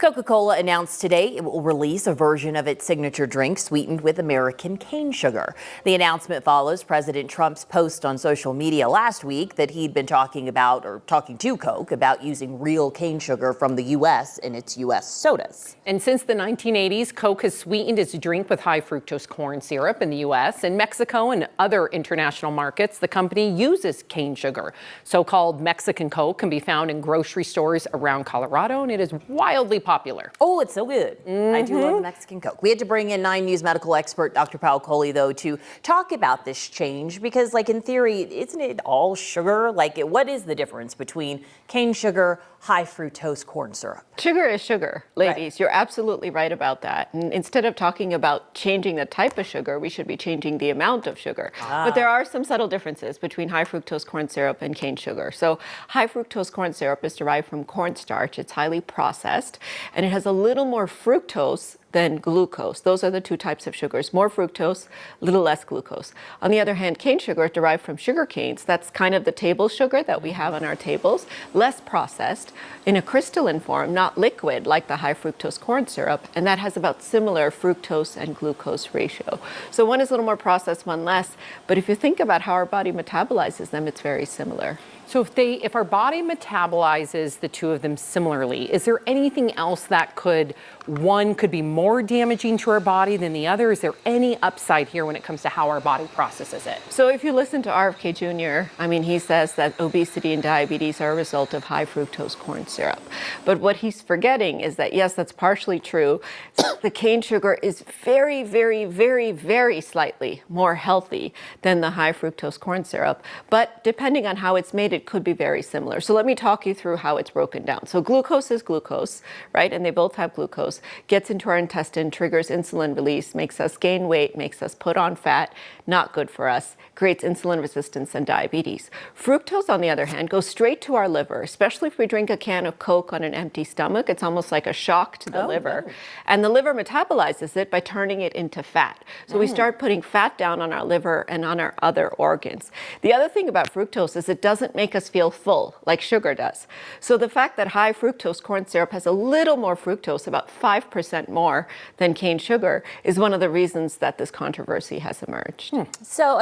Coca-Cola announced today it will release a version of its signature drink sweetened with American cane sugar. The announcement follows President Trump's post on social media last week that he'd been talking to Coke about using real cane sugar from the U.S. in its U.S. sodas. And since the 1980s, Coke has sweetened its drink with high fructose corn syrup in the U.S. In Mexico and other international markets, the company uses cane sugar. So-called Mexican Coke can be found in grocery stores around Colorado, and it is wildly popular. Oh, it's so good. I do love Mexican Coke. We had to bring in 9 News medical expert Dr. Paul Coley, though, to talk about this change because, in theory, isn't it all sugar? What is the difference between cane sugar, high fructose corn syrup? Sugar is sugar, ladies. Right. You're absolutely right about that. And instead of talking about changing the type of sugar, we should be changing the amount of sugar. But there are some subtle differences between high fructose corn syrup and cane sugar. So high fructose corn syrup is derived from cornstarch. It's highly processed, and it has a little more fructose than glucose. Those are the two types of sugars, more fructose, a little less glucose. On the other hand, cane sugar is derived from sugar canes. That's kind of the table sugar that we have on our tables, less processed, in a crystalline form, not liquid like the high fructose corn syrup, and that has about similar fructose and glucose ratio. So one is a little more processed, one less, but if you think about how our body metabolizes them, it's very similar. So if our body metabolizes the two of them similarly, is there anything else that one could be more damaging to our body than the other? Is there any upside here when it comes to how our body processes it? So if you listen to RFK Jr., he says that obesity and diabetes are a result of high fructose corn syrup. But what he's forgetting is that, yes, that's partially true. The cane sugar is very, very, very, very slightly more healthy than the high fructose corn syrup. But depending on how it's made, it could be very similar. So let me talk you through how it's broken down. So glucose is glucose, right? And they both have glucose. Gets into our intestine, triggers insulin release, makes us gain weight, makes us put on fat, not good for us, creates insulin resistance and diabetes. Fructose, on the other hand, goes straight to our liver, especially if we drink a can of Coke on an empty stomach. It's almost like a shock to the liver. No. And the liver metabolizes it by turning it into fat. So we start putting fat down on our liver and on our other organs. The other thing about fructose is it doesn't make us feel full like sugar does. So the fact that high fructose corn syrup has a little more fructose, about 5% more than cane sugar, is one of the reasons that this controversy has emerged. So,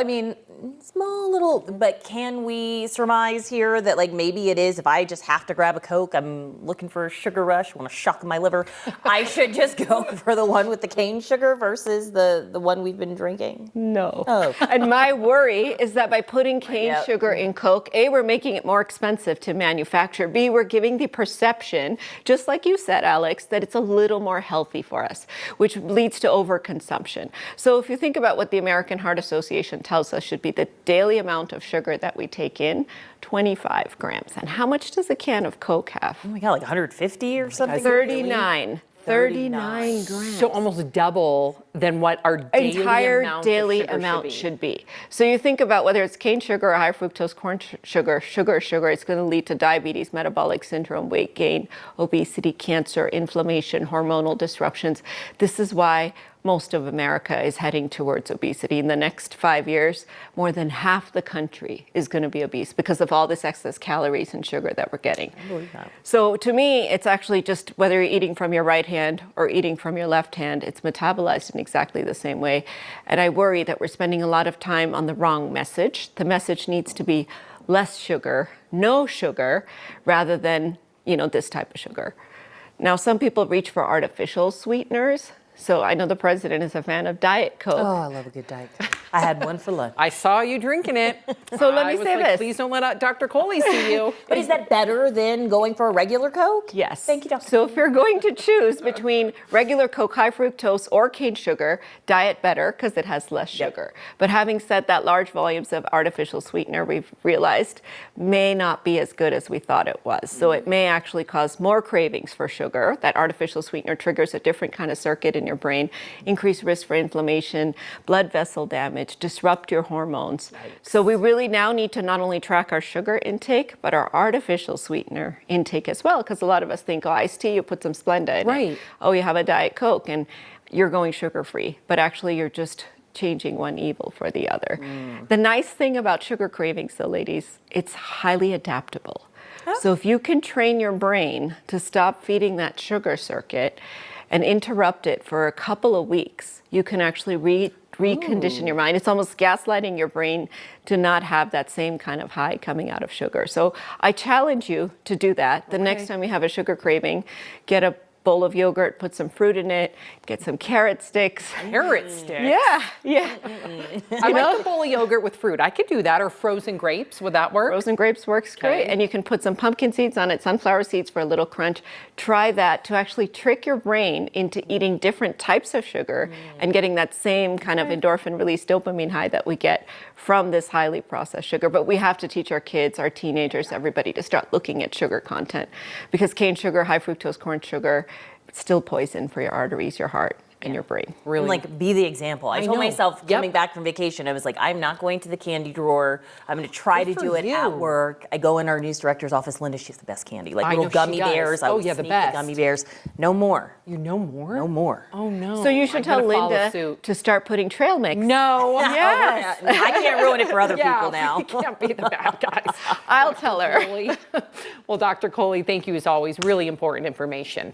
small little, but can we surmise here that maybe it is, if I just have to grab a Coke, I'm looking for a sugar rush, want to shock my liver, I should just go for the one with the cane sugar versus the one we've been drinking? No. Oh. And my worry is that by putting cane sugar in Coke, A, we're making it more expensive to manufacture. B, we're giving the perception, just like you said, Alex, that it's a little more healthy for us, which leads to overconsumption. So if you think about what the American Heart Association tells us should be the daily amount of sugar that we take in, 25 grams. And how much does a can of Coke have? Oh my God, 150 or something? 39. 39 grams. So almost double than what our entire daily amount should be. So you think about whether it's cane sugar or high fructose corn sugar, it's going to lead to diabetes, metabolic syndrome, weight gain, obesity, cancer, inflammation, hormonal disruptions. This is why most of America is heading towards obesity. In the next 5 years, more than half the country is going to be obese because of all this excess calories and sugar that we're getting. I believe that. So to me, it's actually just whether you're eating from your right hand or eating from your left hand, it's metabolized in exactly the same way. And I worry that we're spending a lot of time on the wrong message. The message needs to be less sugar, no sugar, rather than, this type of sugar. Now, some people reach for artificial sweeteners. So I know the president is a fan of Diet Coke. Oh, I love a good Diet Coke. I had one for lunch. I saw you drinking it. So let me say this. Please don't let Dr. Coley see you. But is that better than going for a regular Coke? Yes. Thank you, Dr. So if you're going to choose between regular Coke, high fructose, or cane sugar, Diet better because it has less sugar. But having said that, large volumes of artificial sweetener, we've realized, may not be as good as we thought it was. So it may actually cause more cravings for sugar. That artificial sweetener triggers a different kind of circuit in your brain, increase risk for inflammation, blood vessel damage, disrupt your hormones. So we really now need to not only track our sugar intake, but our artificial sweetener intake as well, because a lot of us think, iced tea, you put some Splenda in it. Oh, you have a Diet Coke, and you're going sugar-free. But actually, you're just changing one evil for the other. The nice thing about sugar cravings, though, ladies, it's highly adaptable. So if you can train your brain to stop feeding that sugar circuit and interrupt it for a couple of weeks, you can actually recondition your mind. It's almost gaslighting your brain to not have that same kind of high coming out of sugar. So I challenge you to do that. The next time you have a sugar craving, get a bowl of yogurt, put some fruit in it, get some carrot sticks. Carrot sticks? Yeah. I like the bowl of yogurt with fruit. I could do that, or frozen grapes. Would that work? Frozen grapes works great. And you can put some pumpkin seeds on it, sunflower seeds for a little crunch. Try that to actually trick your brain into eating different types of sugar and getting that same kind of endorphin release dopamine high that we get from this highly processed sugar. But we have to teach our kids, our teenagers, everybody to start looking at sugar content, because cane sugar, high fructose corn sugar, it's still poison for your arteries, your heart, and your brain. Really, like, be the example. I told know. myself coming back from vacation, I was like, I'm not going to the candy drawer. I'm going to try to do it at work. I go in our news director's office. Linda, she's the best candy. Like little gummy bears. I would the sneak best. gummy bears. No more. You know more? No more. Oh no. So you should tell I'm gonna follow Linda suit. to start putting trail mix. No. Yes. I can't ruin it for other people now. We can't be the bad guys. I'll tell her. Well, Dr. Coley, thank you as always. Really important information.